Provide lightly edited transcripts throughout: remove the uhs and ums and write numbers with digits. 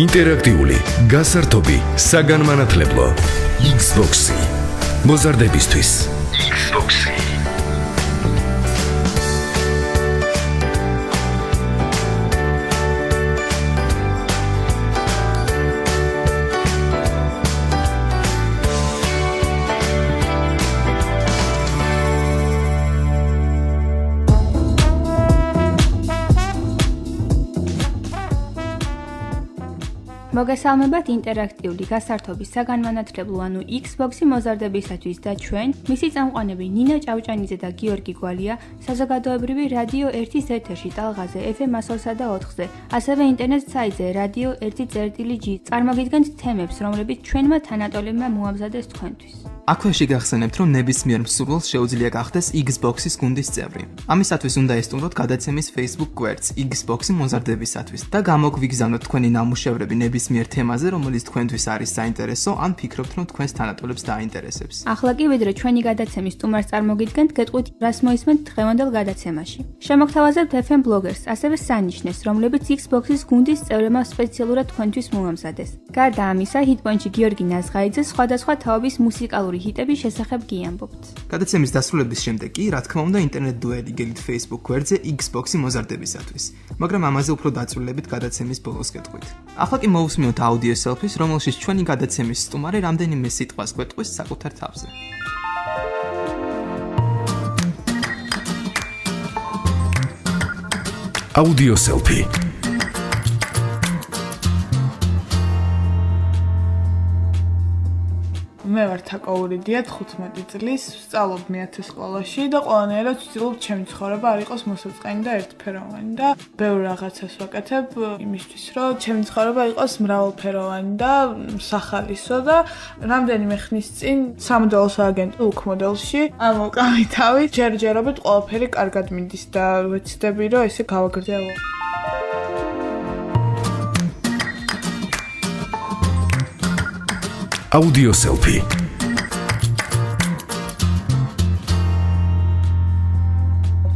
ინტერაქტიული, გასართობი, საგანმანათლებლო. Xbox-ი. მოზარდებისთვის. Xbox-ი. მოგესალმებათ ინტერაქტიული გასართობის საგანმანათლებლო ანუ Xbox-ი მოზარდებისათვის და ჩვენ, მისი წამყვანები ნინა ჭავჭანიძე და გიორგი გვალია, საზოგადოებრივი რადიო 1-ის ეთერში ტალღაზე FM 104-სა და 4-ზე, ასევე ინტერნეტ საიტზე radio 1.g წარმოგიდგენთ თემებს, რომლებიც ჩვენმა თანატოლებმა მოამზადეს თქვენთვის. აქვეში გახსენებთ, რომ ნებისმიერ მსურველს შეუძლია გახდეს Xbox-ის გუნდის წევრი. ამისათვის უნდა ესტუმროთ გადაცემის Facebook გვერდს Xbox-ი მოზარდებისათვის და გამოგვიგზავნოთ თქვენი ნამუშევრები ნებისმიერ თემაზე, რომელიც თქვენთვის არის საინტერესო, ან ფიქრობთ, რომ თქვენს თანატოლებს დააინტერესებს. ახლა კი ვიდრე ჩვენი გადაცემის სტუმარს წარმოგიდგენთ, გეტყვით, რას მოისმენთ დღევანდელ გადაცემაში. შემოგთავაზებთ FM ბლოგერს, ასევე სანიშნეს, რომლებიც Xbox-ის გუნდის წევრებმა სპეციალურად თქვენთვის მოამზადეს. გარდა ამისა, ჰიტპოინტში გიორგი ნაზღაიძე სხვადასხვა თაობის მუსიკალური ჰიტების შესახებ გიამბობთ. გადაცემის დასრულების შემდეგ კი, რა თქმა უნდა, ინტერნეტ დუელი გელით Facebook გვერდზე Xbox-ი მოზარდებისათვის. მაგრამ ამაზე უფრო დაწვრილებით გადაცემის ბოლოს გეტყვით. ახლა კი მოვუსმინოთ აუდიო სელფის, რომელშიც ჩვენი გადაცემის სტუმარი რამდენიმე სიტყვას გვეტყვის საკუთარ თავზე. აუდიო სელფი. მე ვარ თაკაურიდია 15 წლის, ვსწავლობ მე-10 სკოლაში და ყველანაირად ვცდილობ ჩემი ცხოვრება არ იყოს მოსაწყენი და ერთფეროვანი და ბევრ რაღაცას ვაკეთებ იმისთვის, რომ ჩემი ცხოვრება იყოს მრავალფეროვანი და სახალისო და რამდენიმე ხნის წინ სამოდელო სააგენტო UK მოდელში ამოვყავი თავი, ჯერჯერობით ყველაფერი კარგად მიდის და ვეცდები, რომ ესე გავაგრძელო. აუდიო სელფი.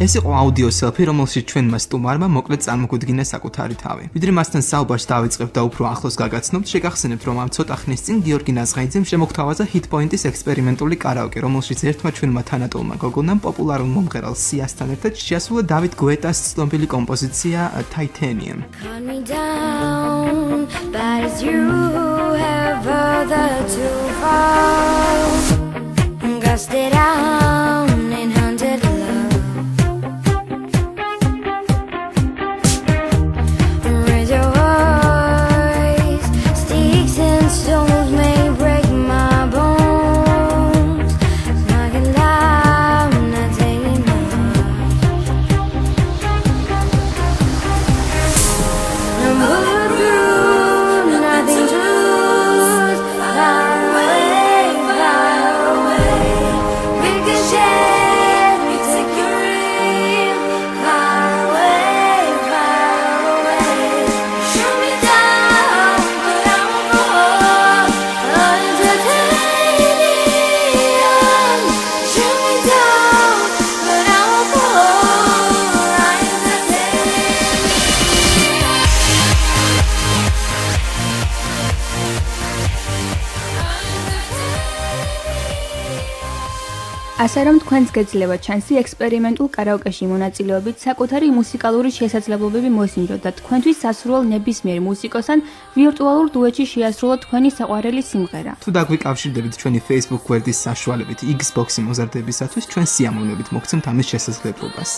ეს იყო აუდიო სელფი, რომელშიც ჩვენმა სტუმარმა მოკლედ წარმოგვიდგინა საკუთარი თავი. ვიდრე მასთან საუბარს დავიწყებთ და უფრო ახლოს გაგაცნობთ, შეგახსენებთ, რომ ამ ცოტა ხნის წინ გიორგი ნაზღაიძემ შემოგთავაზა ჰიტპოინტის ექსპერიმენტული კარაოკე, რომელშიც ერთმა ჩვენმა თანატოლმა გოგონამ პოპულარულ მომღერალ სიასთან ერთად შეასრულა დავით გუეტას ცნობილი კომპოზიცია Titanium. ასე რომ თქვენს გეძლევა ჩანსი ექსპერიმენტულ კარაოკეში მონაწილეობით საკუთარი მუსიკალური შესაძლებლობები მოსინჯოთ და თქვენთვის სასურველ ნებისმიერ მუსიკოსთან ვირტუალურ დუეტში შეასრულოთ თქვენი საყვარელი სიმღერა. თუ დაგვიკავშირდებით ჩვენი Facebook გვერდის საშუალებით Xbox-ი მოზარდებისათვის, ჩვენ სიამოვნებით მოგცემთ ამის შესაძლებლობას.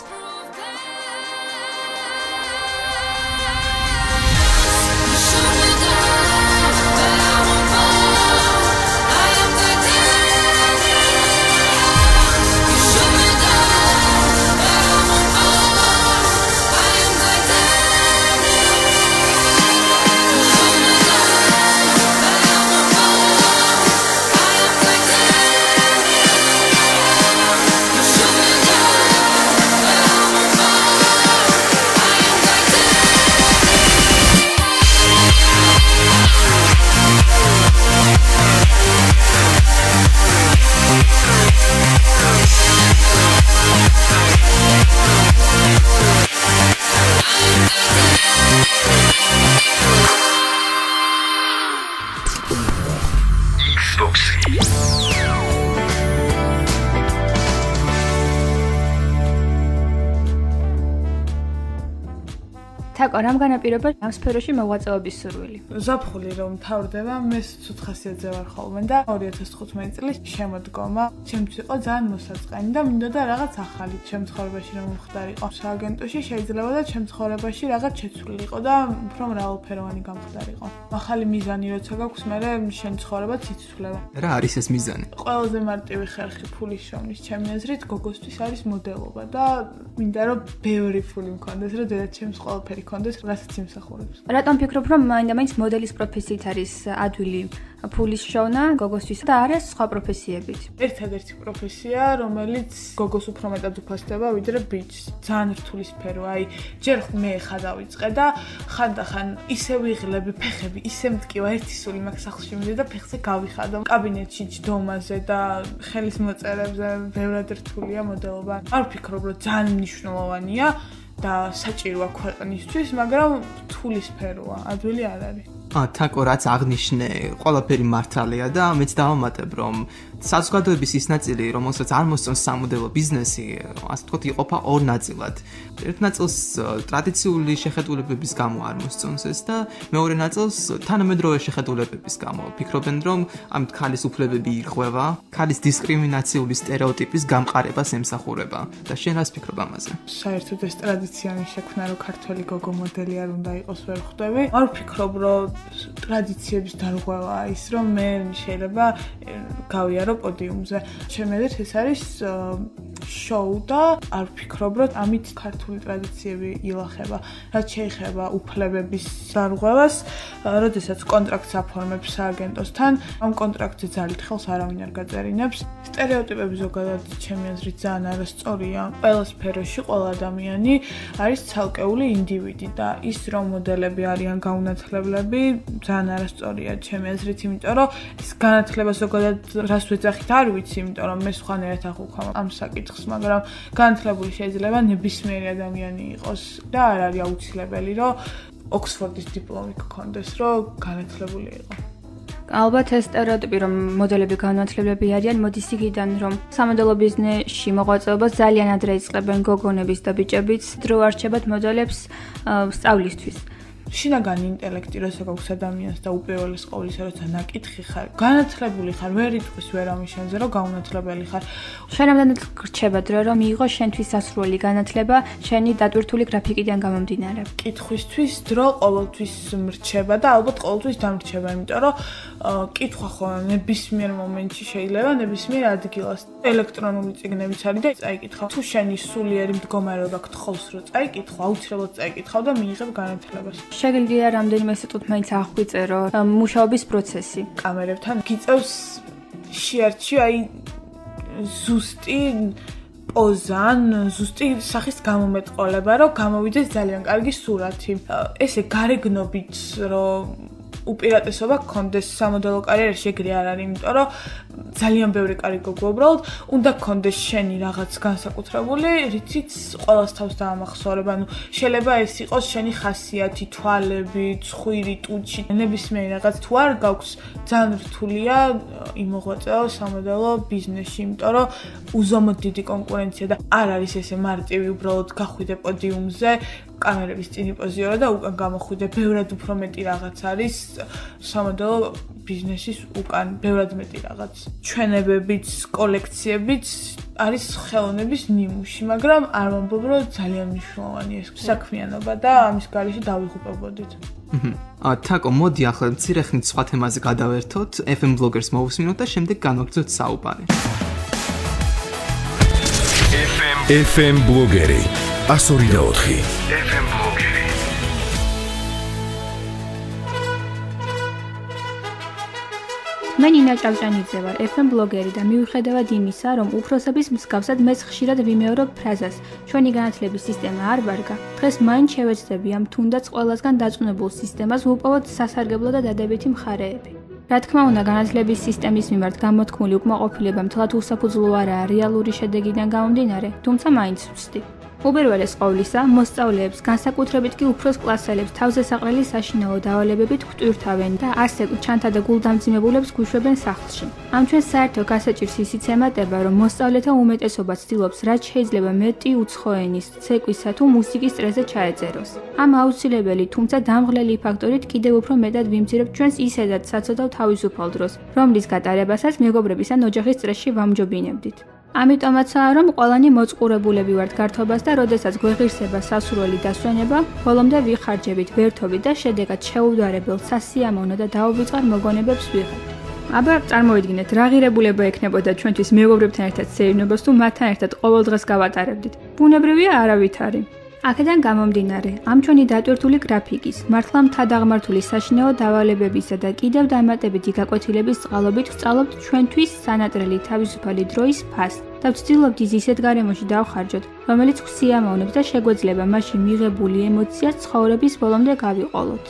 თაკო, რამ განაპირობა ამ სფეროში მოღვაწეობის სურვილი? ზაფხული რომ თავდება, მე ცუდ ხასიათზე ვარ ხოლმე და 2015 წლის შემოდგომა ჩემთვის იყო ძალიან მოსაწყენი და მინდოდა რაღაც ახალი ჩემ ცხოვრებაში რომ მომხდარიყო. სააგენტოში შეიძლება და ჩემ ცხოვრებაში რაღაც შეცვლილიყო და უფრო მრავალფეროვანი გამხდარიყო. ახალი მიზანი როცა გაქვს, მე შენ ცხოვრებაც იცვლება. რა არის ეს მიზანი? ყველაზე მარტივი ხერხი ფულის შოვნის ჩემი აზრით გოგოსთვის არის მოდელობა და მინდა რომ ბევრი ფული მქონდეს, რომ დედაჩემს ყველაფერი ქონდეს, რასაც იმსახურებს. რატომ ფიქრობ, რომ მაინდა-მაინც მოდელის პროფესიით არის ადვილი ფულის შოვნა გოგოსთვის და არა სხვა პროფესიებით? ერთადერთი პროფესია, რომელიც გოგოს უფრო მეტად უფასდება ვიდრე ბიჭს. ძალიან რთული სფეროა, ჯერ მე ხა დავიწყე და ხანდახან ისე ვიღლები ფეხები, ისე მტკივა ერთი სული მაგ სახლში მივიდე და ფეხზე გავიხადო. კაბინეტში ჯდომაზე და ხელის მოწერებზე ბევრად რთულია მოდელობა. არ ვფიქრობ, რომ ძალიან მნიშვნელოვანია და საჭიროა ქვეყნისთვის, მაგრამ რთული სფეროა, ადვილი არ არის. თაკო, რაც აღნიშნე, ყველაფერი მართალია და მეც დავამატებ, რომ საზოგადოების ის ნაწილი, რომელსაც არ მოსწონს სამოდელო ბიზნესი, ასე ვთქვათ, იყოფა ორ ნაწილად. ერთ ნაწილს ტრადიციული შეხედულებების გამო არ მოსწონს ეს და მეორე ნაწილს თანამედროვე შეხედულებების გამო. ფიქრობენ, რომ ამით ქალის უფლებები ირღვევა, ქალის დისკრიმინაციული სტერეოტიპის გამყარებას ემსახურება. და შენ რას ფიქრობ ამაზე? საერთოდ ეს ტრადიცია მის შექმნა, რომ ქართველი გოგო მოდელი არ უნდა იყოს, ვერ ხვდები. არ ვფიქრობ, რომ ტრადიციების დარღვევაა ის, რომ მე შეიძლება გავიარო პოდიუმზე. ჩემი აზრით ეს არის შოუ და არ ვფიქრობ, რომ ამით ქართული ტრადიციები ილახება. რაც შეეხება უფლებების დარღვევას, როდესაც კონტრაქტს აფორმებს სააგენტოსთან, ამ კონტრაქტზე ძალით ხელს არავინ არ გაწერინებს. სტერეოტიპები ზოგადად ჩემი აზრით ძალიან არასწორია. ყველა სფეროში ყველა ადამიანი არის ცალკეული ინდივიდი და ის რომ მოდელები არიან გაუნათლებლები, ძალიან არასწორია ჩემი აზრით, იმიტომ რომ ეს განათლება ზოგადად რას ვეძახით არ ვიცი, იმიტომ რომ მე სხვანაირად აღვქვამ ამ საკითხს, მაგრამ განათლებული შეიძლება ნებისმიერი ადამიანი იყოს და არ არის აუცილებელი, რომ ოქსფორდის დიპლომი გქონდეს, რომ განათლებული იყო. ალბათ ეს სტერეოტიპი, რომ მოდელები განათლებლები არიან, მოდის იქიდან, რომ სამოდელო ბიზნესში მოღვაწეობას ძალიან ადრე იწყებენ გოგონების და ბიჭებიც, დრო არჩევათ მოდელებს სწავლისთვის. შინაგანი ინტელექტი როცა გაქვს ადამიანს და უპირველეს ყოვლისა როცა ნაკითხი ხარ, განათლებული ხარ, ვერ იტყვის ვერავინ შენზე, რომ გაუნათლებელი ხარ. შენ ამდენად გრჩება დრო, რომ მიიღო შენთვის სასურველი განათლება, შენი დატვირთული გრაფიკიდან გამომდინარე. კითხვისთვის დრო ყოველთვის მრჩება და ალბათ ყოველთვის დამრჩება, იმიტომ რომ კითხვა ხო ნებისმიერ მომენტში შეიძლება ნებისმიერ ადგილას. ელექტრონული წიგნებიც არის და წაიკითხავ. თუ შენი სულიერი მდგომარეობა გთხოვს, რომ წაიკითხო, აუცილებლად წაიკითხავ და მიიღებ განათლებას. შეგიძლია რამდენიმე სიტყვით მაინც აღვიწერო მუშაობის პროცესი. კამერებთან გიწევს შეარჩიო ზუსტი პოზან, ზუსტი სახის გამომეტყოლება, რომ გამოვიდეს ძალიან კარგი სურათი. ესე გარეგნობით რომ უპირატესობა გქონდეს სამოდელო კარიერაში ეგრე არ არის, იმიტომ რომ ძალიან ბევრი კარგი გოგო უბრალოდ უნდა გქონდეს შენი რაღაც განსაკუთრებული, რითიც ყველას თავს დაამახსოვრებ. ანუ შეიძლება ეს იყოს შენი ხასიათი, თვალები, ცხვირი, ტუჩი, ნებისმიერი რაღაც თუ არ გაქვს, ძალიან რთულია იმოღვაწეო სამოდელო ბიზნესში, იმიტომ რომ უზომოდ დიდი კონკურენცია და არ არის ესე მარტივი უბრალოდ გახვიდე პოდიუმზე, კამერების წინ იპოზიორა და უკან გამოხვიდე, ბევრად უფრო მეტი რაღაც არის სამოდელო ბიზნესის უკან, ბევრად მეტი რაღაც. ჩვენებებიც, კოლექციებიც არის ხელოვნების ნიმუში, მაგრამ არ ვამბობ, რომ ძალიან მნიშვნელოვანია ეს საქმიანობა და ამის გარეშე დავიღუპებოდით. თაკო, მოდი ახლა მცირე ხნით სხვა თემაზე გადავერთოთ, FM ბლოგერს მოვუსმინოთ და შემდეგ განვაგრძოთ საუბარი. FM ბლოგერი 102.4 FM ბლოგერი. მე ნინა ჭავჭანიძე ვარ, FM ბლოგერი და მიუხედავად იმისა, რომ უფროსების მსგავსად მეც ხშირად ვიმეორებ ფრაზას, ჩვენი განათლების სისტემა არ ვარგა, დღეს მაინც შევეცდები ამ თუნდაც ყველასგან დაწუნებულ სისტემას ვუპოვოთ სასარგებლო და დადებითი მხარეები. რა თქმა უნდა, განათლების სისტემის მიმართ გამოთქმული უკმაყოფილება მთლად უსაფუძვლო არაა რეალური შედეგიდან გამომდინარე, თუმცა მაინც ვცდი. უბერველეს ყოვლისა, მოსწავლეებს, განსაკუთრებით კი უფროს კლასელებს თავზე საყრელი საშინაო დავალებებით ხვტვირთავენ და ასე ჩანთა და გულდამძიმებულებს გვიშვებენ სახლში. ამ ჩვენ საერთო გასაჭირს ისიც ემატება, რომ მოსწავლეთა უმეტესობა ცდილობს, რაც შეიძლება მეტი უცხო ენის, ცეკვისა თუ მუსიკის წრეზე ჩაეწეროს. ამ აუცილებელი, თუმცა დამღლელი ფაქტორით კიდევ უფრო მეტად ვიმცირებთ ჩვენს ისედაც საცოდავ თავისუფალ დროს, რომლის გატარებასაც მეგობრების ან ოჯახის წრეში ვამჯობინებდით. ამიტომაცაა, რომ ყველანი მოწყურებულები ვართ გართობას და როდესაც გვეღირსება სასურველი დასვენება, ბოლომდე ვიხარჯებით ვერთობით და შედეგად შეუდარებელ, სასიამოვნო და დაუვიწყარ მოგონებებს ვიღებთ. აბა წარმოიდგინეთ, რა ღირებულება ექნებოდა ჩვენთვის მეგობრებთან ერთად სეირნობას თუ მათთან ერთად ყოველ დღეს გავატარებდით. ბუნებრივია არავითარი. აქედან გამომდინარე, ამ ჩვენი დატვირთული გრაფიკის, მართლა მთადაღმართული საშინაო დავალებებისა და კიდევ დამატებითი გაკვეთილების წყალობით ვსწავლობთ ჩვენთვის სანატრელი თავისუფალი დროის ფასს და ვცდილობთ ის ისეთ გარემოში დავხარჯოთ, რომელიც გვსიამოვნებს და შეგვეძლება მასში მიღებული ემოციას ცხოვრების ბოლომდე გავიყოლოთ.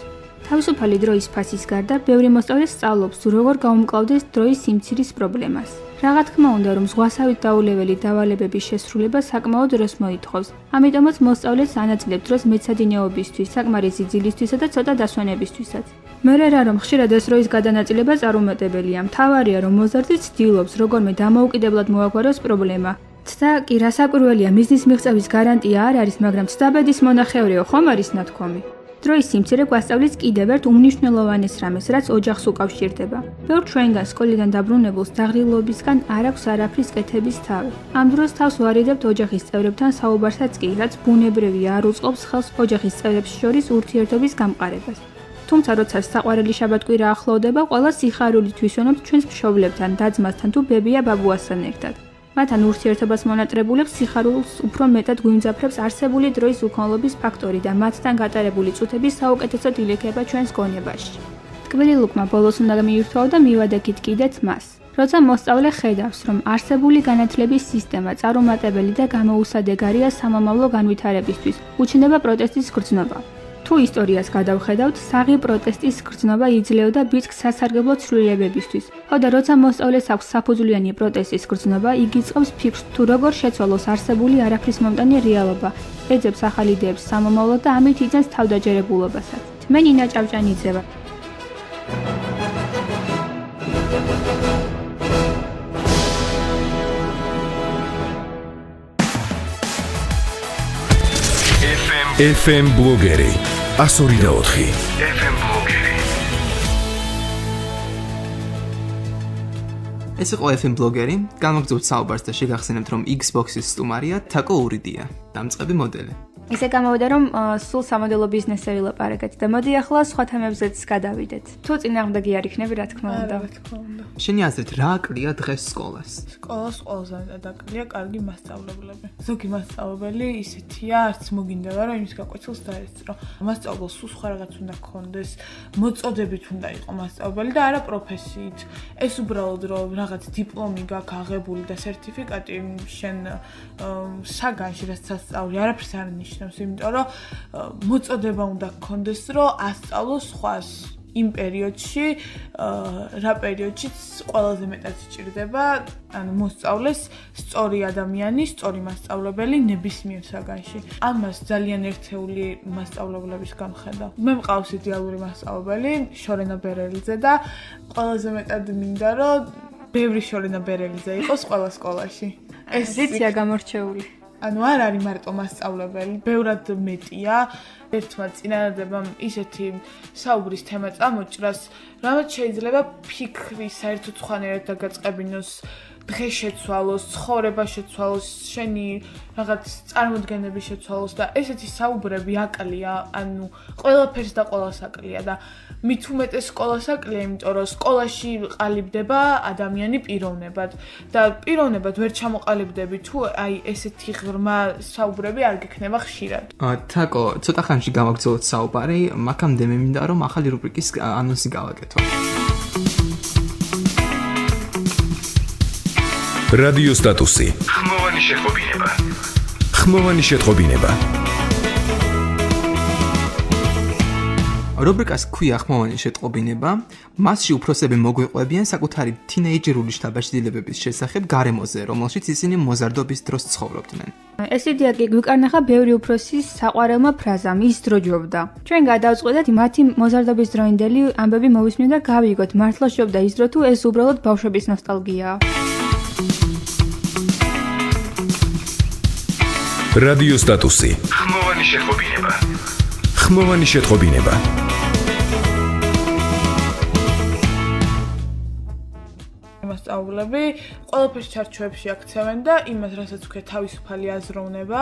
თავისუფალი დროის ფასის გარდა, ბევრი მოსწავლე სწავლობს, როგორ გაუმკლავდეს დროის სიმცირის პრობლემას. Რა თქმა უნდა, რომ ზღვასავით დაულეველი დავალებების შესრულება საკმაოდ დროს მოითხოვს. ამიტომაც მოსწავლეს ანაწილებთ დროს მეცადინეობისთვის, საკმარისი ძილისთვისა და ცოტა დასვენებისთვისაც. მერე რა რომ ხშირად ეს დროის გადანაწილება წარუმატებელია, მთავარია რომ მოზარდი ცდილობს როგორმე დამოუკიდებლად მოაგვაროს პრობლემა. ცდა კი რასაკვირველია, მიზნის მიღწევის გარანტია არ არის, მაგრამ ცდაბედის მონახევრიო ხომ არის ნათქვამი. დროის სიმცირე გვასწავლის კიდევ ერთ უმნიშვნელოვანეს რამეს, რაც ოჯახს უკავშირდება. ბევრ ჩვენგან სკოლიდან დაბრუნებულს დაღრილობისგან არ აქვს არაფრის კეთების თავი. ამ დროს თავს ვარიდებთ ოჯახის წევრებთან საუბარსაც კი, რაც ბუნებრივია არ უწყობს ხელს ოჯახის წევრებს შორის ურთიერთობის გამყარებას. თუმცა როცა საყვარელი შაბათკვირა ახლოვდება, ყველა სიხარულით ვისვენებთ ჩვენს მშობლებთან, და-ძმასთან თუ ბებია ბაბუასთან ერთად. მათთან ურთიერთობას მონატრებულებს სიხარულს უფრო მეტად გვიმძაფრებს არსებული დროის უქონლობის ფაქტორი და მათთან გატარებული წუთების საუკეთესო დილექება ჩვენს გონებაში. ტკბილი ლუკმა ბოლოს უნდა მიირთვაო და მივადექით კიდეც მას. როცა მოსწავლე ხედავს, რომ არსებული განათლების სისტემა წარუმატებელი და გამოუსადეგარია სამომავლო განვითარებისთვის, უჩნდება პროტესტის გრძნობა. თუ ისტორიას გადავხედავთ, საღი პროტესტის გრძნობა იძლეოდა ბიჭს სასარგებლო ცვლილებებისთვის. ხოდა როცა მოსწავლეს აქვს საფუძვლიანი პროტესტის გრძნობა, იგი წყობს ფიქრს, თუ როგორ შეცვალოს არსებული არაფრის მომტანი რეალობა, ეძებს ახალი იდეებს სამომავლოდ და ამით იძენს თავდაჯერებულობასაც. მე ნინა ჭავჭანიძე ვარ. FM ბლოგერი 102.4 FM ბლოგერი. ეს იყო FM ბლოგერი, გამოგზავნებთ საუბარს და შეგახსენებთ, რომ Xbox-ის სტუმარია თაკო ურიდია, დამწყები მოდელი. ისე გამოვიდა, რომ სულ სამოდელო ბიზნესზე ვილაპარაკეთ და მოდი ახლა სხვა თემებზეც გადავიდეთ. თუ წინააღმდეგი არ იქნები, რა თქმა უნდა. შენი აზრით, რა აკლია დღეს სკოლას? სკოლას ყველაზე დაკლია კარგი მასწავლებლები. ზოგი მასწავლებელი ისეთია, არც მოგინდება, რომ იმის გაკვეთილს დაესწრო. მასწავლებელს სულ სხვა რაღაც უნდა გქონდეს, მოწოდებით უნდა იყო მასწავლებელი და არა პროფესიით. ეს უბრალოდ რომ რაღაც დიპლომი გაქვს აღებული და სერტიფიკატი შენ საგანში რაც სასწავლი, არაფერს არ ნიშნავს, იმიტომ რომ მოწოდება უნდა გქონდეს, რომ ასწავლო სხვას. იმ პერიოდში, რა პერიოდშიც ყველაზე მეტად სჭირდება, ანუ მოსწავლეს სწორი ადამიანი, სწორი მასწავლებელი ნებისმიერ საგანში. ამას ძალიან ერთეული მასწავლებლების გამხედავ. მე მყავს იდეალური მასწავლებელი, შორენა ბერელიძე და ყველაზე მეტად მინდა, რომ ბევრი შორენა ბერელიძე იყოს ყველა სკოლაში. ეს ზიცია გამორჩეული. ანუ არ არის მარტო მასწავლებელი, ბევრად მეტია. ერთმა წინადადებამ ისეთი საუბრის თემა წამოჭრას, რამაც შეიძლება ფიქრი საერთოდ სხვანაირად დაგაწყებინოს, დღე შეცვალოს, ცხოვრება შეცვალოს, შენი რაღაც წარმოდგენები შეცვალოს და ესეთი საუბრები აკლია, ანუ ყველაფერს და ყველას აკლია და მით უმეტეს სკოლას აკლია, იმიტომ რომ სკოლაში ყალიბდება ადამიანი პიროვნებად და პიროვნებად ვერ ჩამოყალიბდები თუ აი ესეთი ღრმა საუბრები არ გექნება ხშირად. თაკო, ცოტა ხანში გამოგცილოთ საუბარი, მაგამდე მე მინდა რომ ახალი რუბრიკის ანონსი გავაკეთო. რადიო სტატუსი. ხმოვანი შეტყობინება. ხმოვანი შეტყობინება. რუბრიკას ქვია ხმოვანი შეტყობინება, მასში უფროსები მოგვიყვებიან საკუთარი თინეიჯერული შთაბეჭდილებების შესახებ გარემოზე, რომელშიც ისინი მოზარდობის დროს ცხოვრობდნენ. ეს იდეა კი გვიკარნახა ბევრი უფროსის საყვარელმა ფრაზამ ის დრო ჯობდა. ჩვენ გადავწყვეტეთ მათი მოზარდობის დროინდელი ამბები მოვისმინოთ და გავიგოთ მართლა ჯობდა ის დრო თუ ეს უბრალოდ ბავშვების ნოსტალგიაა. რადიო სტატუსი. ხმოვანი შეტყობინება. ხმოვანი შეტყობინება. მასწავლებლები ყველაფერს ჩარჩოებში აქცევენ და იმას, რასაც ვქეთ თავისუფალი აზროვნება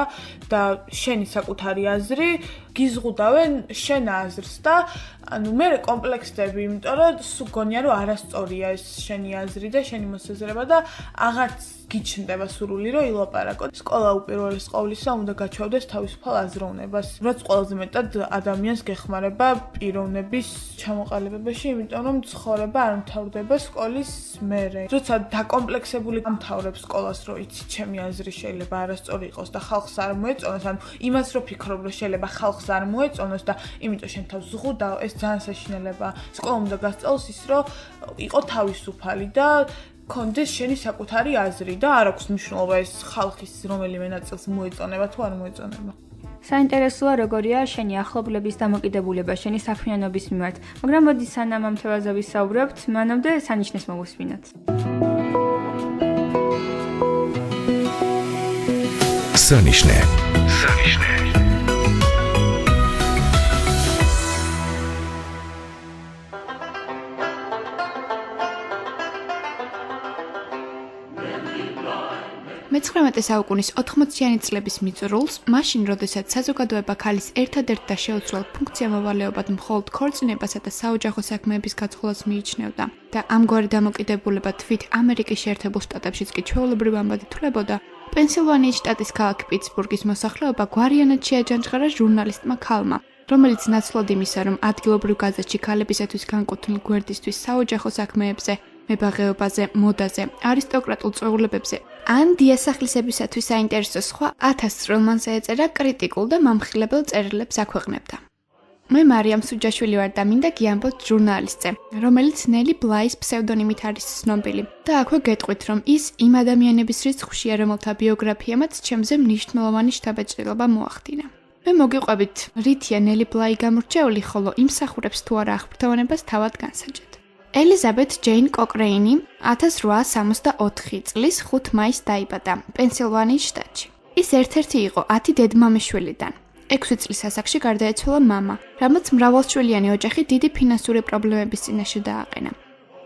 და შენი საკუთარი აზრი, გიზღუდავენ შენ აზრს და ანუ მე კომპლექსდები, იმიტომ რომ სულ გონია რომ არასწორია ეს შენი აზრი და შენი მოსაზრება და აღარც გიჩნდება სურვილი რომ ილაპარაკო. სკოლა უპირველეს ყოვლისა უნდა გაჩვევდეს თავისუფალ აზროვნებას, რაც ყველაზე მეტად ადამიანს გეხმარება პიროვნების ჩამოყალიბებაში, იმიტომ რომ ცხოვრება არ მთავრდება სკოლის მერე. როცა დაკომპლექსებული ამთავრებს სკოლას, რომ იცი, ჩემი აზრი შეიძლება არასწორი იყოს და ხალხს არ მოეწონოს, ანუ იმას რო ფიქრობ, რომ შეიძლება ხალხს არ მოეწონოს და იმიტომ შენ თავს ზღუდავ, ეს ძალიან საშინელებაა. სკოლა უნდა გასწავლოს ის, რომ იყო თავისუფალი და კონდეს შენი საკუთარი აზრი და არ აქვს მნიშვნელობა ეს ხალხის რომელიმე ნაწილს მოეწონება თუ არ მოეწონება. საინტერესოა როგორია შენი ახლობლების დამოკიდებულება შენი საქმიანობის მიმართ, მაგრამ მოდი სანამ ამ თემაზე ვისაუბრებთ, მანამდე სანიშნეს მოვუსმინოთ. სანიშნე. მე-19 საუკუნის 80-იანი წლების მიწურულს, მაშინ, როდესაც საზოგადოება ქალის ერთადერთ და შეუცვლელ ფუნქცია-მოვალეობად მხოლოდ ქორწინებასა და საოჯახო საქმეების გაწყობას მიიჩნევდა და ამგვარი დამოკიდებულება თვით ამერიკის შეერთებულ შტატებშიც კი ჩვეულებრივ ამბად ითვლებოდა, პენსილვანიის შტატის ქალაქ პიტსბურგის მოსახლეობა გვარიანად შეაჯანჯღარა ჟურნალისტმა ქალმა, რომელიც ნაცვლად იმისა, რომ ადგილობრივ გაზეთში ქალებისათვის განკუთვნილ გვერდისთვის საოჯახო საქმეებზე, მებაღეობაზე, მოდაზე, არისტოკრატულ წვეულებებზე ან დიასახლისებისათვის საინტერესო სხვა 1000 წვრილმანს ეწერა კრიტიკულ და მამხილებელ წერილებს აქვეყნებდა. მე მარიამ სუჯაშვილი ვარ და მინდა გიამბოთ ჟურნალისტზე, რომელიც ნელი ბლაის ფსევდონიმით არის ცნობილი და აქვე გეტყვით, რომ ის იმ ადამიანების რიცხვშია, რომელთა ბიოგრაფიამაც ჩემზე მნიშვნელოვანი შთაბეჭდილება მოახდინა. მე მოგიყვებით, რითია ნელი ბლაი გამორჩეული, ხოლო იმსახურებს თუ არა აღფრთოვანებას თავად განსაჯეთ. ელიზაბეთ ჯეინ კოკრეინი 1864 წლის 5 მაისს დაიბადა პენსილვანიის შტატში. ის ერთ-ერთი იყო 10 დედმამიშვილიდან. 6 წლის ასაკში გარდაეცვალა მამა, რამაც მრავალშვილიანი ოჯახი დიდი ფინანსური პრობლემების წინაშე დააყენა.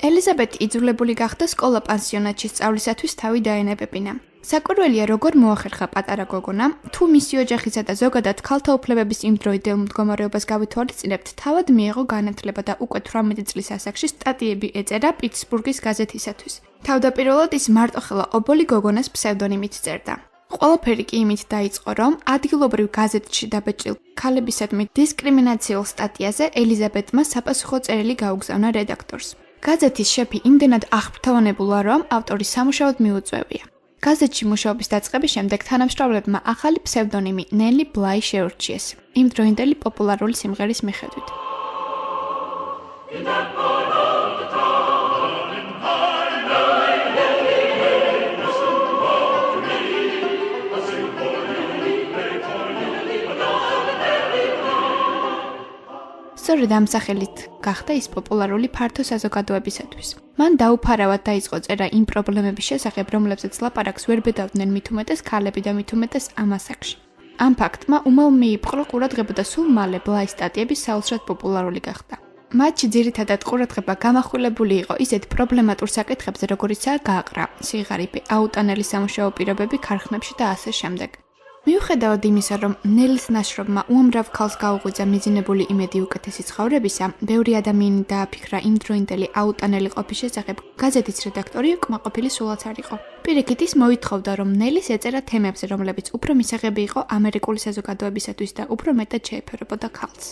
ელიზაბეთი იძულებული გახდა სკოლა-პანსიონატში სწავლისათვის თავი დაენებებინა. საკვირველია როგორ მოახერხა პატარა გოგონა, თუ მისი ოჯახისა და ზოგადად ქალთა უფლებების იმდროიდელ მდგომარეობას გავითვალისწინებთ, თავად მიიღო განათლება და უკვე 18 წლის ასაკში სტატიები ეწერა პიტსბურგის გაზეთისათვის. თავდაპირველად ის მარტოხელა ობოლი გოგონას ფსევდონიმით წერდა. ყველაფერი კი იმით დაიწყო, რომ ადგილობრივ გაზეთში დაბეჭდილ ქალებისადმი დისკრიმინაციულ სტატიაზე ელიზაბეთმა საპასუხო წერილი გაუგზავნა რედაქტორს. გაზეთის შეფი იმდენად აღფრთოვანებულა, რომ ავტორი სამუშაოდ მიუწვევია. გაზეთში მუშაობის დაწყების შემდეგ თანამშრომლებმა ახალი ფსევდონიმი ნელი ბლაი შეურჩიეს, იმდროინდელი პოპულარული სიმღერის მიხედვით. სწორედ ამ სახელით გახდა ის პოპულარული ფართო საზოგადოებისათვის. მან დაუფარავად დაიწყო წერა იმ პრობლემების შესახებ, რომლებზეც ლაპარაკს ვერ ბედავდნენ მით უმეტეს ქალები და მით უმეტეს ამ ასაკში. ამ ფაქტმა უმალ მიიპყრო ყურადღება და სულ მალე ბლაის სტატიები საოცრად პოპულარული გახდა. მათში ძირითადად ყურადღება გამახვილებული იყო ისეთ პრობლემატურ საკითხებზე, როგორიცაა გაყრა, სიღარიბე, აუტანელი სამუშაო პირობები ქარხნებში და ასე შემდეგ. მიუხედავად იმისა, რომ ნელის ნაშრომმა უამრავ ქალს გაუღვიძა მიძინებული იმედი უკეთესი ცხოვრებისა, ბევრი ადამიანი დააფიქრა იმდროინდელი აუტანელი ყოფის შესახებ, გაზეთის რედაქტორი უკმაყოფილი სულაც არ იყო. პირიქით ის მოითხოვდა, რომ ნელის ეწერა თემებზე, რომლებიც უფრო მისაღები იყო ამერიკული საზოგადოებისათვის და უფრო მეტად შეეფერებოდა ქალს.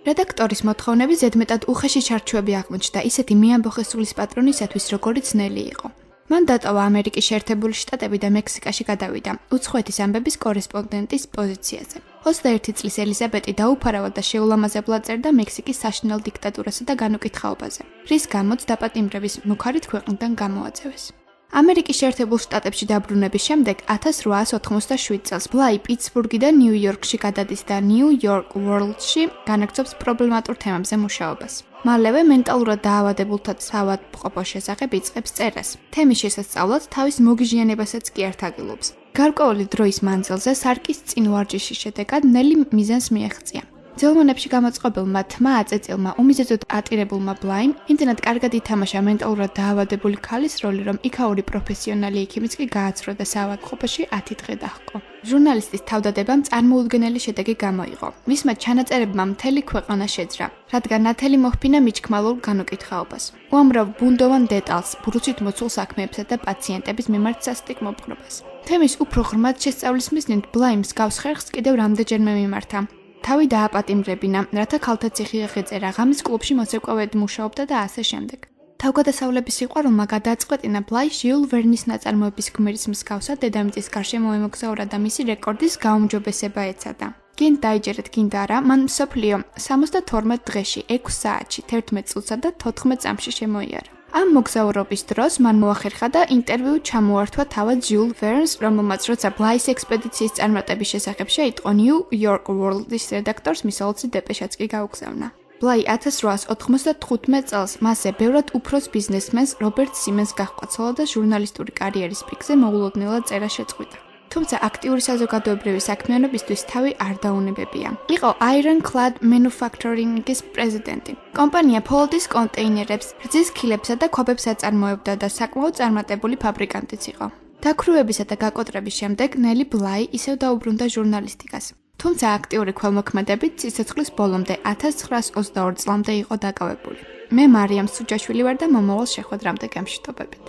რედაქტორის მოთხოვნები ზედმეტად უხეში ჩარჩოები აღმოჩნდა ისეთი მეამბოხესულის პატრონისათვის, როგორიც ნელი იყო. მან დატოვა ამერიკის შეერთებული შტატები და მექსიკაში გადავიდა, უცხოეთის ამბების კორესპონდენტის პოზიციაზე. 21 წლის ელიზაბეტი დაუფარავად და შეულამაზებლად წერდა მექსიკის საშინელ დიქტატურასა და განუკითხაობაზე, რის გამოც დაპატიმრების მუქარით ქვეყნიდან გამოაწევეს. ამერიკის შეერთებულ შტატებში დაბრუნების შემდეგ 1887 წელს ბლაი პიტსბურგიდან ნიუ-იორკში გადადის და ნიუ-იორკ ვორლდში განაგრძობს პრობლემატურ თემებზე მუშაობას. მალევე მენტალურად დაავადებულთა საავადმყოფოს შესახებ იწყებს წერას. თემის შესასწავლად თავის მოგიჟიანებასაც კი არ თაგილობს. გარკვეული დროის მანძილზე სარკის წინ ვარჯიშის შედეგად ნელი მიზანს მიაღწია. ძელმონებში გამოწყობილმა თმა აწეწილმა უმიზეზოდ ატირებულმა ბლაიმ იმდენად კარგად ითამაშა მენტალურად დაავადებული ქალის როლი, რომ იქაური პროფესიონალი ექიმიც კი გააცრა და საავადმყოფოში 10 დღე დაჰყო. ჟურნალისტის თავდადებამ წარმოუდგენელი შედეგი გამოიღო. მისმა ჩანაწერებმა მთელი ქვეყანა შეძრა, რადგან ნათელი მოჰფინა მიჩქმალულ განუკითხაობას. უამრავ ბუნდოვან დეტალს, ბრუცით მოცულ საქმეებსა და პაციენტების მიმართ სასტიკმო ბრობას. თემის უფრო ღრმად შესწავლის მიზნით ბლაიმს გავს ხერხს კიდევ რამდენჯერმე მიმართა. თავი დააპატიმრებინა, რათა ქალთა ციხე აღეწერა, ღამის კლუბში მოცეკვავედ მუშაობდა და ასე შემდეგ. თავგადასავლების სიყვარულმა გადააწყვეტინა ბლაი ჟიულ ვერნის ნაწარმოების გმირის მსგავსად დედამიწის გარშემო ემოგზაურა და მისი რეკორდის გაუმჯობესება ეცადა. გინდ დაიჯერეთ, გინდ არა, მან მსოფლიო 72 დღეში, 6 საათში, 11 წუთსა და 14 წამში შემოიარა. ამ მოგზაურობის დროს მან მოახერხა და ინტერვიუ ჩამოართვა თავად ჟიულ ვერნს, რომელმაც როცა ბლაის ექსპედიციის წარმატების შესახებ შეიტყო ნიუ-იორკ ვორლდის რედაქტორს მისაოცი დეპეშაც კი გაუგზავნა. ბლაი 1895 წელს მასზე ბევრად უფროს ბიზნესმენს რობერტ სიმენს გაჰყვა ცოლა და ჟურნალისტური კარიერის პიკზე მოულოდნელად წერა შეწყვიტა. თუმცა აქტიური საზოგადოებრივი საქმიანობისთვის თავი არ დაუნებებია. იყო Ironclad Manufacturing-ის პრეზიდენტი. კომპანია ფოლდის კონტეინერებს, რძის ქილებსა და ქვაბებს აწარმოებდა და საკმაოდ წარმატებული ფაბრიკანტიც იყო. დაქვრივებისა და გაკოტრების შემდეგ ნელი ბლაი ისევ დაუბრუნდა ჟურნალისტიკას. თუმცა აქტიური ქველმოქმედებით სიცოცხლის ბოლომდე 1922 წლამდე იყო დაკავებული. მე მარიამ სუჯაშვილი ვარ და მომავალ შეხვედრამდე გამშვიდობებით.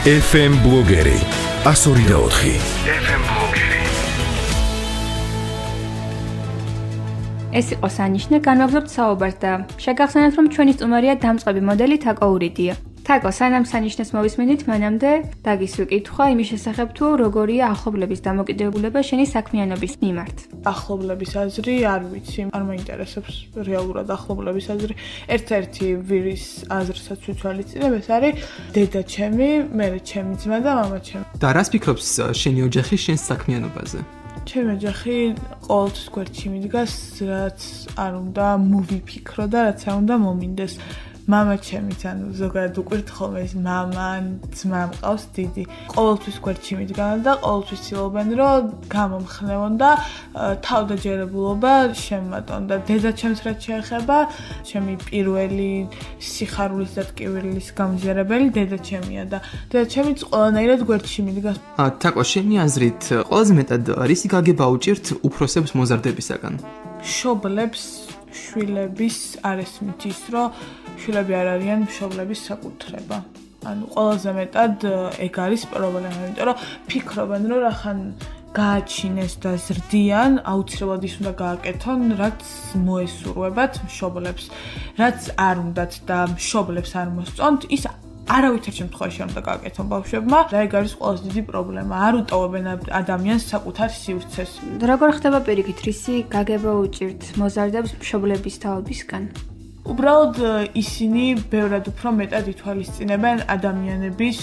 FM ბლოგერი 102.4 FM ბლოგერი. ეს იყო სანიშნე, განვაგრძობთ საუბარს და შეგახსენებთ, რომ ჩვენი სტუმარია დამწყები მოდელი თაკო ურიდია. თაკო, სანამ სანიშნეს მოვისმენთ, მანამდე დაგისვი კითხვა იმის შესახებ, თუ როგორია ახლობლების დამოკიდებულება შენი საქმიანობის მიმართ. ახლობლების აზრი არ ვიცი, არ მაინტერესებს რეალურად ახლობლების აზრი. ერთ-ერთი ვირის აზრსაც ვიცვალისწინებ, ეს არის დედაჩემი, მერე ჩემი ძმა და მამაჩემი. და რას ფიქრობს შენი ოჯახი შენს საქმიანობაზე? ჩემი ოჯახი ყოველთვის გვერდში მიდგას, რაც არ უნდა მოვიფიქრო და რაც არ უნდა მომინდეს. მამაჩემიც, ანუ ზოგადად უყვირთ ხოლმე ეს მამა, ძმა მყავს დიდი. ყოველთვის გვერდში მიდგან და ყოველთვის ცდილობენ, რომ გამომხნევონ და თავდაჯერებულობა შემატონ და დედაჩემს რაც შეეხება, ჩემი პირველი სიხარულის და ტკივილის გამჯერებელი დედაჩემია და დედაჩემიც ყველანაირად გვერდში მიდგას. თაკო, შენი აზრით, ყველაზე მეტად რისი გაგება უჭირთ უფროსებს მოზარდებისაგან? მშობლებს შვილების არ ესმით ის, რომ შვილები არ არიან მშობლების საკუთრება. ანუ ყველაზე მეტად ეგ არის პრობლემა, იმიტომ რომ ფიქრობენ, რომ რახან გააჩინეს და ზრდიან, აუცილებლად ის უნდა გააკეთონ, რაც მოესურვებათ მშობლებს, რაც არ უნდათ და მშობლებს არ მოსწონთ, ის არავითარ შემთხვევაში არ უნდა გააკეთონ ბავშვებმა და ეგ არის ყველაზე დიდი პრობლემა. არ უტოვებენ ადამიანს საკუთარ სივრცეს. როგორ ხდება პირიქით, რისი გაგება უჭირთ მოზარდებს მშობლების თაობისგან? უბრალოდ ისინი ბევრად უფრო მეტად ითვალისწინებენ ადამიანების,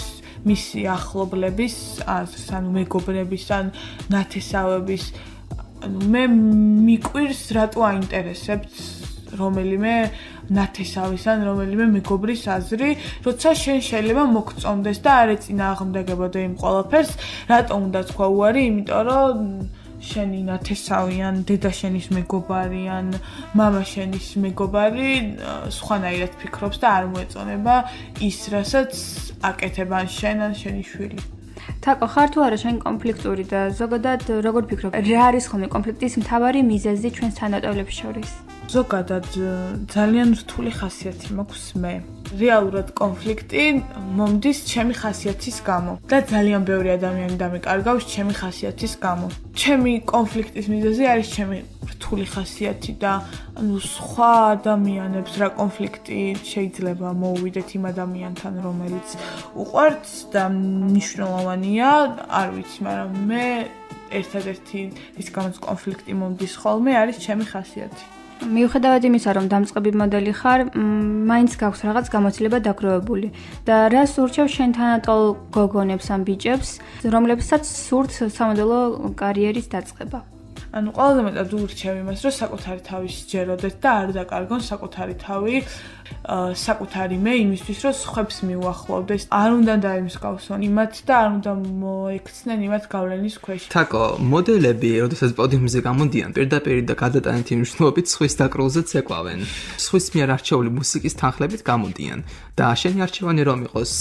მისი ახლობლების აზრს, ანუ მეგობრების, ან ნათესავების. ანუ მე მიკვირს, რატო აინტერესებთ რომელიმე ნათესავის ან რომელიმე მეგობრის აზრი, როცა შენ შეიძლება მოგწონდეს და არ ეწინააღმდეგებოდე იმ ყველაფერს, რატო უნდა თქვა უარი, იმიტომ რომ შენი ნათესავი ან დედა შენის მეგობარი ან მამა შენის მეგობარი სხვანაირად ფიქრობს და არ მოეწონება ის, რასაც აკეთებენ შენ ან შენი შვილი. თაკო, ხარ თუ არა შენ კონფლიქტური და ზოგადად როგორ ფიქრობ, რა არის ხოლმე კონფლიქტის მთავარი მიზეზი ჩვენს თანატოლებს შორის? ზოგადად ძალიან რთული ხასიათი მაქვს მე. რეალურად კონფლიქტი მომდის ჩემი ხასიათის გამო და ძალიან ბევრი ადამიანი დამეკარგავს ჩემი ხასიათის გამო. ჩემი კონფლიქტის მიზეზი არის ჩემი რთული ხასიათი და ანუ სხვა ადამიანებს რა კონფლიქტი შეიძლება მოუვიდეთ იმ ადამიანთან, რომელიც უყვართ და მნიშვნელოვანია, არ ვიცი, მაგრამ მე ერთადერთი ის გამოც კონფლიქტი მომდის ხოლმე არის ჩემი ხასიათი. მიუხედავად იმისა, რომ დამწყები მოდელი ხარ, მაინც გაქვს რაღაც გამოცდილება დაგროვებული და რას ურჩევ შენ თანატოლ გოგონებს ან ბიჭებს, რომლებსაც სურთ სამოდელო კარიერის დაწყება? ანუ ყველაზე მეტად ურჩევ იმას, რომ საკუთარი თავი სჯეროდეთ და არ დაკარგონ საკუთარი თავი, საკუთარი მე იმისთვის, რომ სხვებს მიუახლოვდეს. არ უნდა დაემსგავსონ იმათ და არ უნდა მოექცნენ იმათ გავლენის ქვეშ. თაკო, მოდელები, როდესაც პოდიუმზე გამოდიან, პირდაპირ და გადატანითი მნიშვნელობით სხვის დაკრულზე ცეკვავენ. სხვის მიერ არჩეული მუსიკის თანხლებით გამოდიან და შენი არჩევანი რომ იყოს,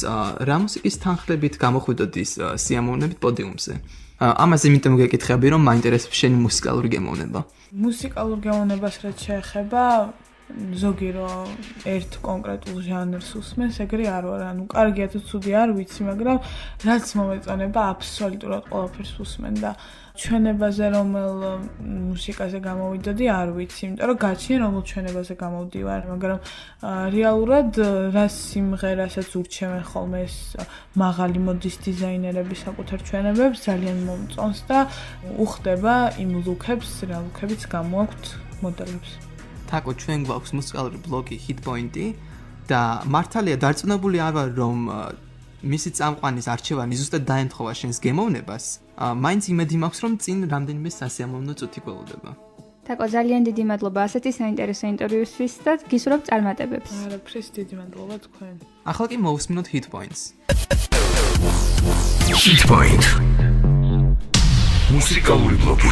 რა მუსიკის თანხლებით გამოხვიდოდ ის სიამოვნებით პოდიუმზე? ამაზე იმიტომ გეკითხები, რომ მაინტერესებს შენი მუსიკალური გემოვნება. მუსიკალურ გემოვნებას რაც შეეხება, ზოგი რომ ერთ კონკრეტულ ჟანრს უსმენს, ეგრე არ ვარ. ანუ კარგია თუ ცუდი არ ვიცი, მაგრამ რაც მომეწონება, აბსოლუტურად ყველაფერს უსმენ და ჩვენებაზე რომელ მუსიკაზე გამოვიდოდი არ ვიცი, იმიტომ რომ გაჩნია რომელ ჩვენებაზე გამოვდივარ, მაგრამ რეალურად რა სიმღერასაც ურჩევენ ხოლმე ეს მაღალი მოდის დიზაინერები საკუთარ ჩვენებებს ძალიან მომწონს და უხდება იმ ლუქებს, რა ლუქებიც გამოაქვთ მოდელებს. თაკო, ჩვენ გვაქვს მუსიკალური ბლოგი Hitpoint-ი და მართალია დარწმუნებული არ ვარ, რომ მისი წამყვანის არჩევანი ზუსტად დაემთხოვა შენს გემოვნებას. მაინც იმედი მაქვს, რომ წინ რამდენიმე სასიამოვნო წუთი გველოდება. თაკო, ძალიან დიდი მადლობა ასეთი საინტერესო ინტერვიუსთვის და გისურვებ წარმატებებს. არაფრის დიდი მადლობა თქვენ. ახლა კი მოვუსმინოთ Hitpoint-ს. Hitpoint. მუსიკალური ბლოგი.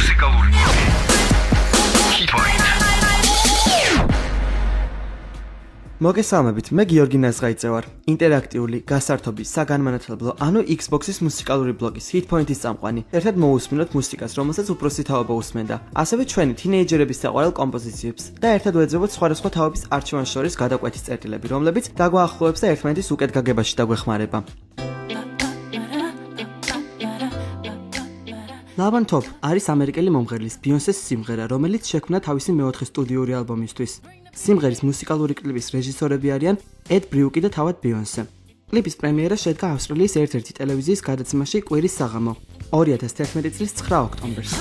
Hitpoint. მოგესალმებით, მე გიორგი ნაზღაიძე ვარ. ინტერაქტიული, გასართობი, საგანმანათლებლო, ანუ Xbox-ის მუსიკალური ბლოგის Hitpoint-ის წამყვანი. ერთად მოვუსმინოთ მუსიკას, რომელსაც უпроსტი თაობა უსმენდა. ასევე ჩვენი თინეიჯერების საყვარელ კომპოზიციებს და ერთად ვეძებოთ სხვადასხვა თაობის არჩევანს შორის გადაკვეთის წერტილები, რომლებიც დაგვაახლოებს და ერთმანეთის უკეთ გაგებაში დაგვეხმარება. Love on Top არის ამერიკელი მომღერლის Beyoncé-ს სიმღერა, რომელიც შექმნა თავისი მეოთხე სტუდიური ალბომისთვის. სიმღერის მუსიკალური კლიპის რეჟისორები არიან Ed Breuki და თავად Beyoncé. კლიპის პრემიერა შედგა ავსტრალიის ერთ-ერთი ტელევიზიის გადაცემაში კვირის საღამო 2011 წლის 9 ოქტომბერს.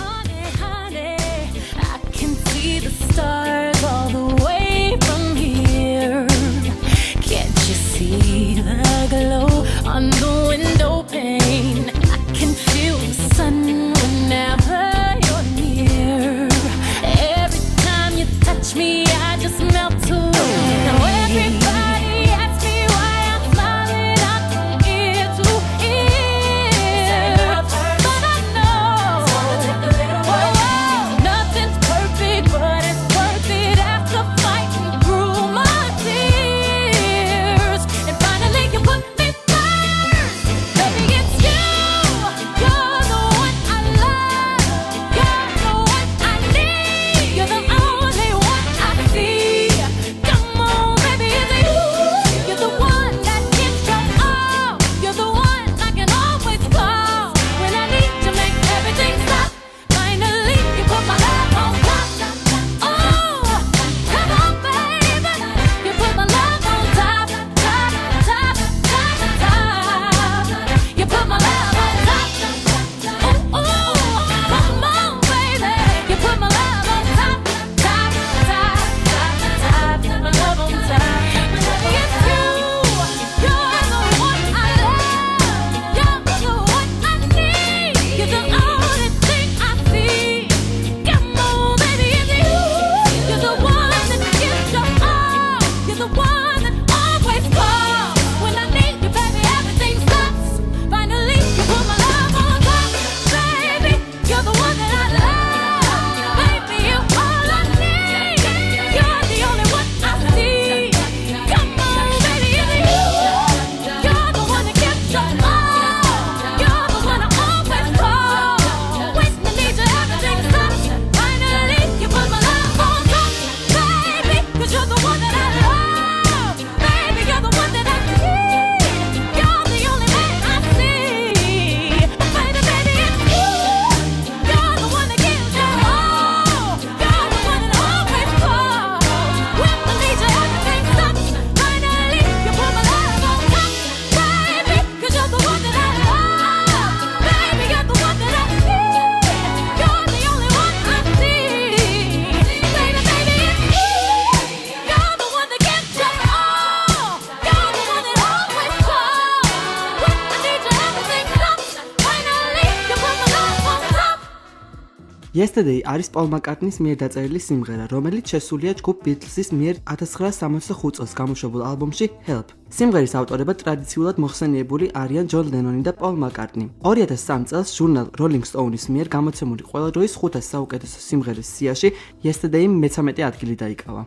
Yesterday არის პოლ მაკარტნის მიერ დაწერილი სიმღერა, რომელიც შესულია ჯგუფ Beatles-ის მიერ 1965 წელს გამოშვებულ ალბომში Help. სიმღერის ავტორებად ტრადიციულად მოხსენიებული არიან ჯონ ლენონი და პოლ მაკარტნი. 2003 წელს ჟურნალ Rolling Stone-ის მიერ გამოცემული ყველა დროის 500 საუკეთესო სიმღერის სიაში Yesterday მე-13 ადგილი დაიკავა.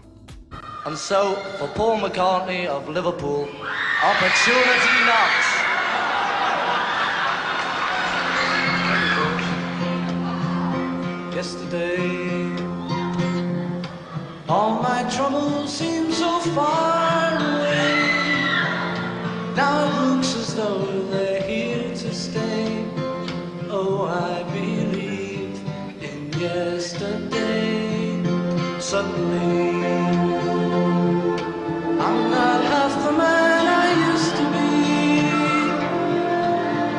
And so, for Paul McCartney of Liverpool, opportunity knocks. Yesterday, all my troubles seem so far away. Now it looks as though they're here to stay. Oh, I believe in yesterday. Suddenly, I'm not half the man I used to be.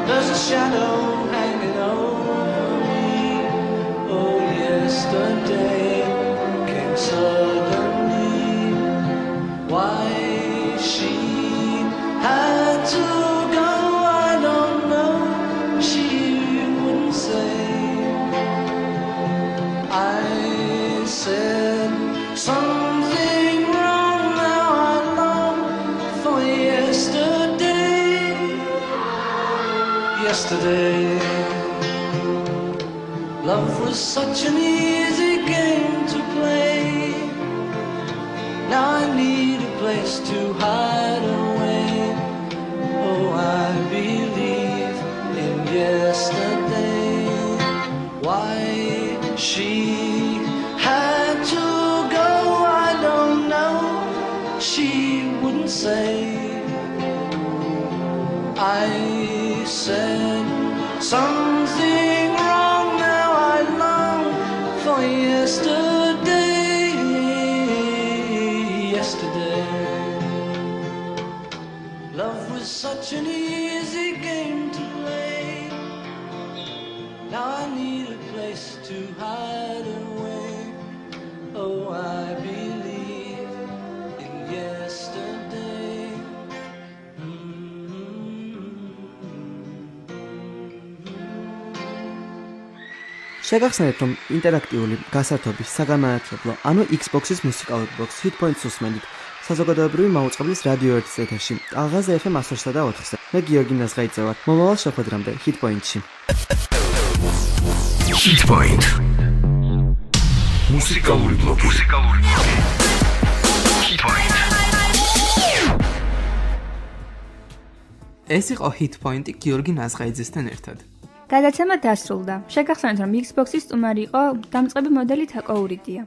There's a shadow hanging over me. Oh, yesterday came suddenly. Why she had to go, I don't know. She wouldn't say. I said something wrong. Now I long for yesterday. Yesterday, love was such an easy game to play. Now I need a place to hide away. Oh, I believe in yesterday. Why she had to go, I don't know. She wouldn't say. I said something wrong. Now I long for yesterday. Yesterday, love was such an easy game to play. Now I need a place to hide away. Oh, I believe in yesterday. შეგახსენებთ, რომ ინტერაქტიული გასართობის საგანმანათლებლო, ანუ Xbox-ის მუსიკალური ბლოკს Hit Points უსმენთ საზოგადოებრივი მაუწყებლის რადიო 1 ეთერში. ტალღაზე FM 104.4-ზე. მე გიორგი ნაზღაიძე ვარ. მომავალ შეხვედრამდე Hit Point-ში. Hit Point. მუსიკალური ბლოკი. Hit Point. ეს იყო Hit Point-ი გიორგი ნაზღაიძესთან ერთად. გადაცემა დასრულდა. შეგახსენებთ, რომ Xbox-ის სტუმარი იყო დამწყები მოდელი თაკოურიდია.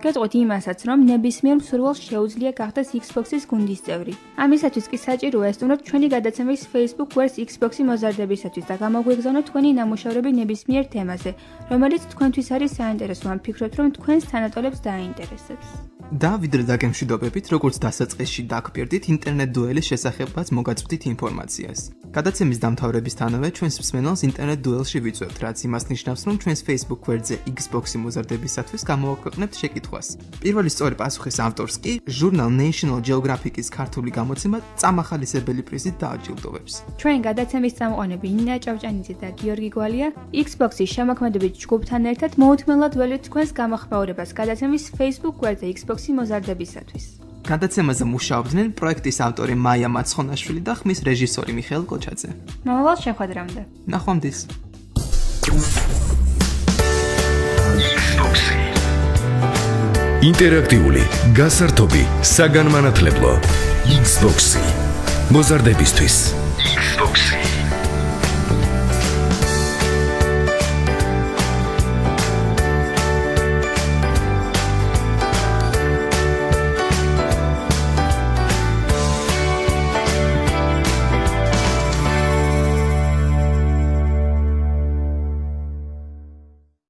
გეტყვით იმასაც, რომ ნებისმიერ მსურველს შეუძლია გახდეს Xbox-ის გუნდის წევრი. ამისათვის კი საჭიროა ესტუმროთ ჩვენი გადაცემის Facebook გვერდს Xbox-ი მოზარდებისათვის და გამოგვიგზავნოთ თქვენი ნამუშევრები ნებისმიერ თემაზე, რომელიც თქვენთვის არის საინტერესო, ან ფიქრობთ, რომ თქვენს თანატოლებს დააინტერესებს. და ვიდრე დაგემშვიდობებით, როგორც დასაწყისში დაგპირდით ინტერნეტ დუელის შესახებაც მოგაწვდით ინფორმაციას. გადაცემის დამთავრებისთანავე ჩვენს მსმენელს ინტერნეტ დუელში ვიწვევთ, რაც იმას ნიშნავს, რომ ჩვენს Facebook გვერდზე Xbox-ი მოზარდებისათვის გამოვაქვეყნებთ შეკითხვას. პირველი სწორი პასუხის ავტორს კი ჟურნალ National Geographic-ის ქართული გამოცემა წამახალისებელი პრიზით დააჯილდოვებს. ჩვენ გადაცემის წამყვანები ნინა ჭავჭანიძე და გიორგი გვალია Xbox-ის შემოქმედებით ჯგუფთან ერთად მოუთმენლად ველით თქვენს გამახმაურებას გადაცემის Facebook გვერდზე Xbox-ი მოზარდებისათვის. გადაცემაზე მუშაობდნენ პროექტის ავტორი მაია მაცხონაშვილი და ხმის რეჟისორი მიხეილ კოჩაძე. მომავალ შეხვედრამდე. ნახვამდის. ინტერაქტიული, გასართობი, საგანმანათლებლო Xbox-ი მოზარდებისთვის.